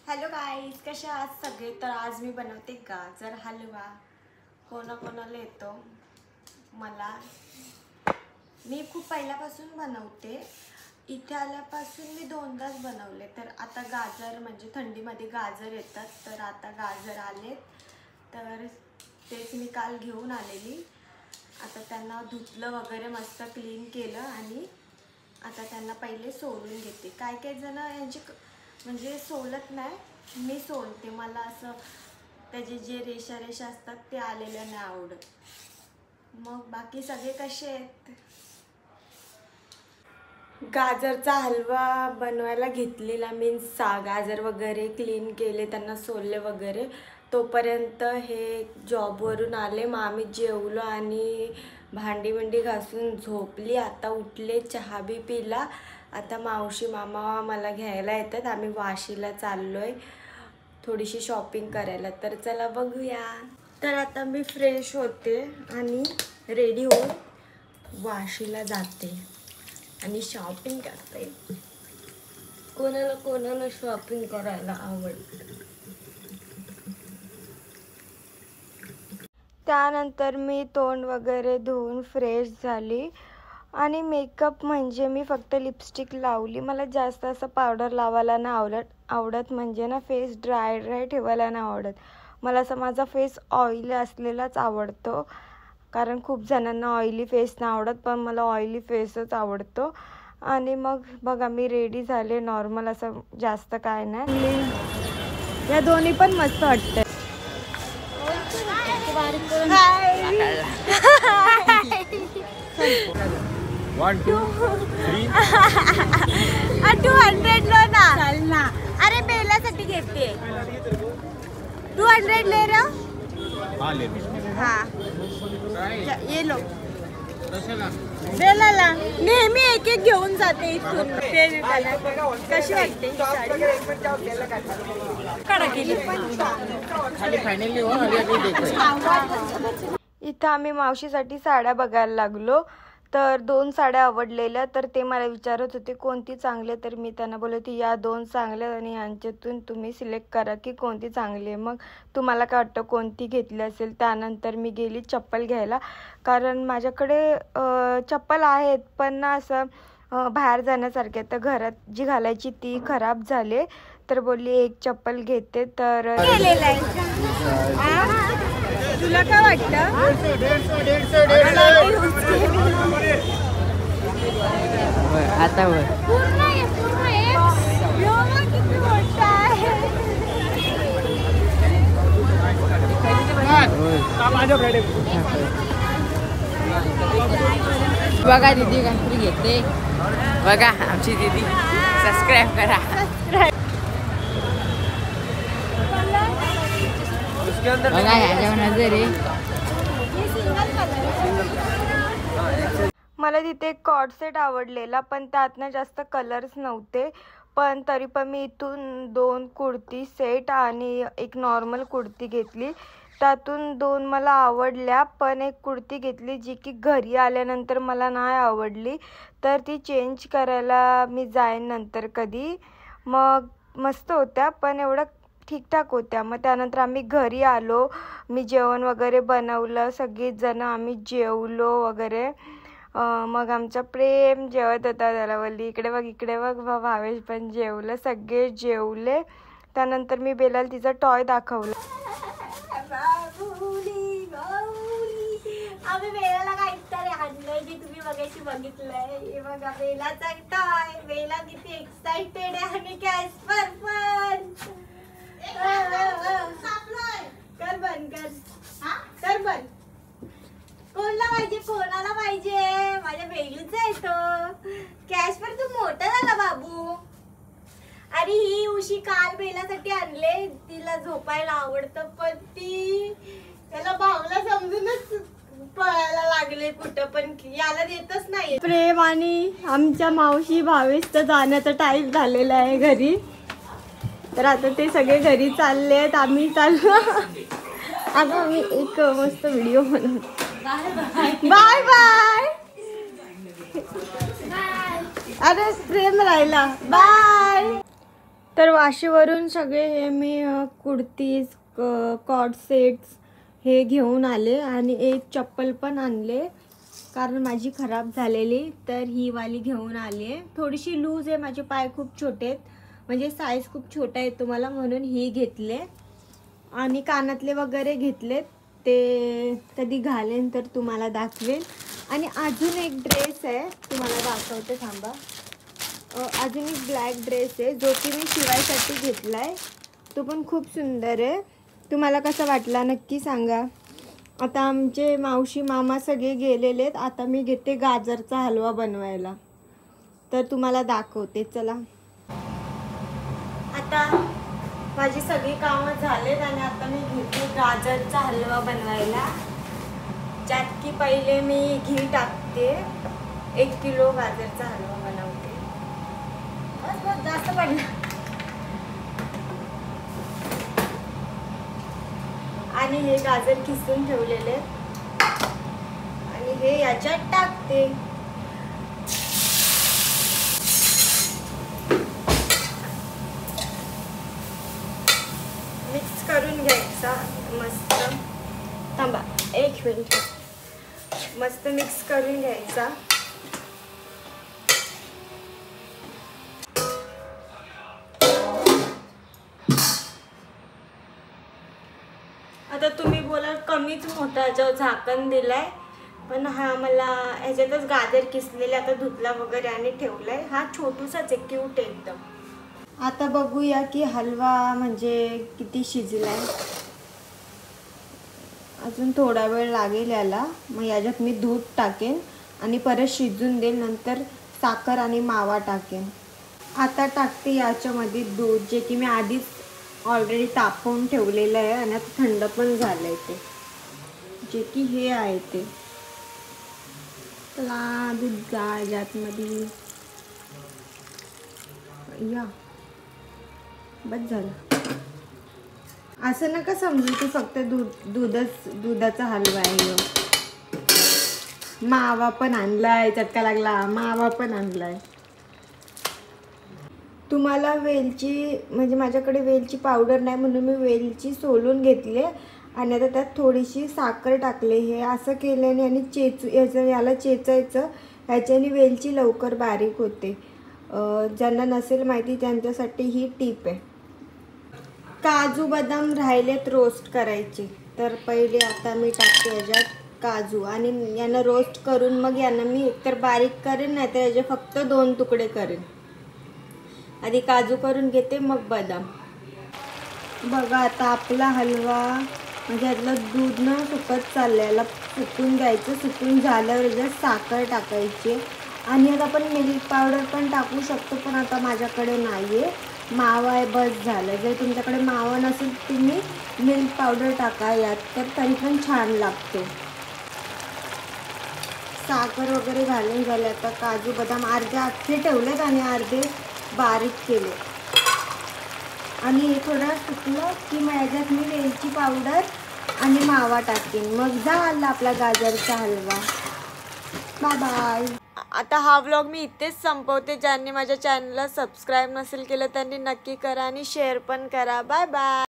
Hello guys, कशा आहात सगळे? तर आज मी बनवते गाजर हलवा. कोणाकोणाला येतो, मला मी खूप पहिल्यापासून बनवते. इथे आल्यापासून मी दोनदाच बनवले. तर आता गाजर म्हणजे थंडीमध्ये गाजर येतात, तर आता गाजर आलेत, तर तेच मी काल घेऊन आलेली. आता त्यांना धुतलं वगैरे, मस्त क्लीन केलं आणि आता त्यांना पहिले सोलून घेते. काय काय जण यांची म्हणजे सोलत नाही, मी सोलते. मला असं त्याचे जे रेषा रेषा असतात ते आलेले नाही आवडत. मग बाकी सगळे कसे आहेत? गाजरचा हलवा बनवायला घेतलेला, मीन्स गाजर वगैरे क्लीन केले, त्यांना सोलले वगैरे. तोपर्यंत हे जॉबवरून आले, मग आम्ही जेवलो आणि भांडी बिंडी घासून झोपली. आता उठले, चहा बी पिला. आता मावशी मामा मला घ्यायला येतात. आम्ही वाशीला चाललोय थोडीशी शॉपिंग करायला. तर चला बघूया. तर आता मी फ्रेश होते आणि रेडी होऊन वाशीला जाते आणि शॉपिंग करते. कोणाला कोणाला शॉपिंग करायला आवडतं. त्यानंतर मी तोंड वगैरे धुवून फ्रेश झाली आणि मेकअप म्हणजे मी फक्त लिपस्टिक लावली. मला जास्त असं पावडर लावायला नाही आवडत म्हणजे ना फेस ड्राय ठेवायला नाही आवडत. मला असं माझा फेस ऑइली असलेलाच आवडतो, कारण खूप जणांना ऑइली फेस नाही आवडत, पण मला ऑइली फेसच आवडतो. आणि मग बघा मी रेडी झाले, नॉर्मल असं जास्त काय नाही. या दोन्ही पण मस्त वाटतं. One, two, three. 200 लो ना. चल ना. अरे बेलासाठी घेते. 200 ले रहा. हाँ ले लो. हाँ. ये लो. बेलाला नेहमी एक एक घेऊन जाते इथून. कशी वाटते कडा केली खाली फायनली हो अभी देखो. इथं आम्ही मावशीसाठी साड्या बघायला लागलो. तर 2 साड्या आवडलेल्या, तर ते मला विचारत होते कोणती चांगली. तर मी त्यांना बोलले होती या 2 चांगल्या आणि यांच्यातून तुम्ही सिलेक्ट करा की कोणती चांगली आहे. मग तुम्हाला काय वाटतं कोणती घेतली असेल. त्यानंतर मी गेली चप्पल घ्यायला, कारण माझ्याकडे चप्पल आहेत पण ना असं बाहेर जाण्यासारखे. तर घरात जी घालायची ती खराब झाले, तर बोलली एक चप्पल घेते. तर गेलेलं आहे. तुला काय वाटतं? आता बघा दीदी काहीतरी घेते. बघा आमची दीदी. सबस्क्राईब करा. बघा ह्याच्यावर नजर आहे. मला तिथे एक कॉर्ड सेट आवडलेला, पण त्यात ना जास्त कलर्स नव्हते. पण तरी पण मी इथून 2 कुर्ती सेट आणि एक नॉर्मल कुर्ती घेतली. त्यातून 2 मला आवडल्या, पण एक कुर्ती घेतली जी की घरी आल्यानंतर मला नाही आवडली, तर ती चेंज करायला मी जाईन नंतर कधी. मग मस्त होत्या, पण एवढं ठीकठाक होत्या. मग त्यानंतर आम्ही घरी आलो, मी जेवण वगैरे बनवलं, सगळीच जण आम्ही जेवलो वगैरे. मग आमचा प्रेम जेवत होता, त्याला बोलली इकडे बघ भावेश पण जेवलं, सगळे जेवले. त्यानंतर मी बेलाला तिचा टॉय दाखवला. आम्ही बेलाला काहीतरी आणलंय जे तुम्ही बघायची बघितलंय. हे बघा बेलाचा टॉय. बेला किती एक्साइटेड आहे आणि कॅस्पर पण. कर बंद कर बंद. कोणाला पाहिजे? माझ्या बेलूचा आहे तो. कॅशपर तू मोठा झाला बाबू. अरे ही उशी काल बेलासाठी आणले, तिला झोपायला आवडतं, पण ती त्याला भावला समजूनच पळायला लागले कुठं, पण याला देतच नाही. प्रेम आणि आमच्या मावशी भावेशचा जाण्याचा टाईम झालेला आहे घरी. तर आता ते सगळे घरी चालले आहेत, आम्ही चाललो. आता आम्ही एक मस्त व्हिडिओ बनवतो. Bye bye. अरे प्रेम राहिला. बाय. तर वाशीवरून सगळे हे मी कुर्तीज कॉर्ड सेट्स हे घेऊन आले आणि एक चप्पल पण आणले कारण माझी खराब झालेली, तर ही वाली घेऊन आली आहे. थोडीशी लूज आहे, माझे पाय खूप छोटे आहेत, म्हणजे साईज खूप छोटा आहे तुम्हाला, म्हणून ही घेतले. आणि कानातले वगैरे घेतलेत, ते कधी घालेन तर तुम्हाला दाखवेन. आणि अजून एक ड्रेस आहे, तुम्हाला दाखवते थांबा. अजून एक ब्लॅक ड्रेस आहे जो की मी शिवायसाठी घेतला आहे. तो पण खूप सुंदर आहे. तुम्हाला कसा वाटला नक्की सांगा. आता आमचे मावशी मामा सगळे गेलेले आहेत. आता मी घेते गाजरचा हलवा बनवायला, तर तुम्हाला दाखवते. चला, आता माझी सगळी कामं झालेत आणि आता मी घेते गाजरचा हलवा बनवायला. ज्यात की पहिले मी घी टाकते. 1 किलो गाजरचा हलवा बनवते. बस जास्त पडला. आणि हे गाजर किसून ठेवलेले आणि हे याच्यात टाकते. मिक्स करून घ्यायचा मस्त. थांबा 1 मिनिट. मस्त मिक्स करून घ्यायचा. आता तुम्ही बोला कमीच मोठा याच्यावर झाकण दिलाय, पण हा मला ह्याच्यातच गाजर किसलेले आता धुतला वगैरे आणि ठेवलाय. हा छोटूसाच आहे, क्यूट एकदम. आता बघूया की हलवा म्हणजे किती शिजलाय. अजून थोडा वेळ लागेल याला. मग याच्यात मी दूध टाकेन आणि परत शिजून देईल. नंतर साखर आणि मावा टाकेन. आता टाकते याच्यामध्ये दूध, जे की मी आधीच ऑलरेडी तापवून ठेवलेलं आहे आणि आता थंड पण झालंय ते, जे की हे आहे ते. चला दूध गाळ यातमध्ये. या बस झालं. असं नका समजू की फक्त दुधाचा हलवा आहे. मावा पण आणलाय, चटका लागला. मावा पण आणलाय. तुम्हाला वेलची, म्हणजे माझ्याकडे वेलची पावडर नाही म्हणून मी वेलची सोलून घेतले आणि आता त्यात थोडीशी साखर टाकले. हे असं केल्याने आणि याला चेचायचं, ह्याच्याने वेलची लवकर बारीक होते. ज्यांना नसेल माहिती त्यांच्यासाठी ही टीप आहे. काजू बदाम राहिलेत रोस्ट करायचे, तर पहिले आता मी टाकते याच्यात काजू आणि यांना रोस्ट करून मग यांना मी एकतर बारीक करेन, नाही तर याचे फक्त 2 तुकडे करेन. आधी काजू करून घेते, मग बदाम. बघा आता आपला हलवा म्हणजे यातलं दूध न सुकत चालल्याला सुकून द्यायचं. सुकून झाल्यावर याच्यात साखर टाकायची आणि आता आपण मिल्क पावडर पण टाकू शकतो, पण आता माझ्याकडे नाही आहे. मावा आहे, बस झालं. जर तुमच्याकडे मावा नसेल तुम्ही मिल्क पावडर टाका यात, तर तरी पण छान लागते. साखर वगैरे घालून झाले. आता काजू बदाम अर्धे अख्खे ठेवलेत आणि अर्धे बारीक केले आणि हे थोडं सुकलं की मग याच्यात मी वेलची पावडर आणि मावा टाकेन. मग झाला आपला गाजरचा हलवा. Bye bye. आता हा व्लॉग मी इथेच संपवते. ज्यांनी माझ्या चॅनलला सबस्क्राईब नसेल केलं त्यांनी नक्की करा आणि शेअर पण करा. Bye bye.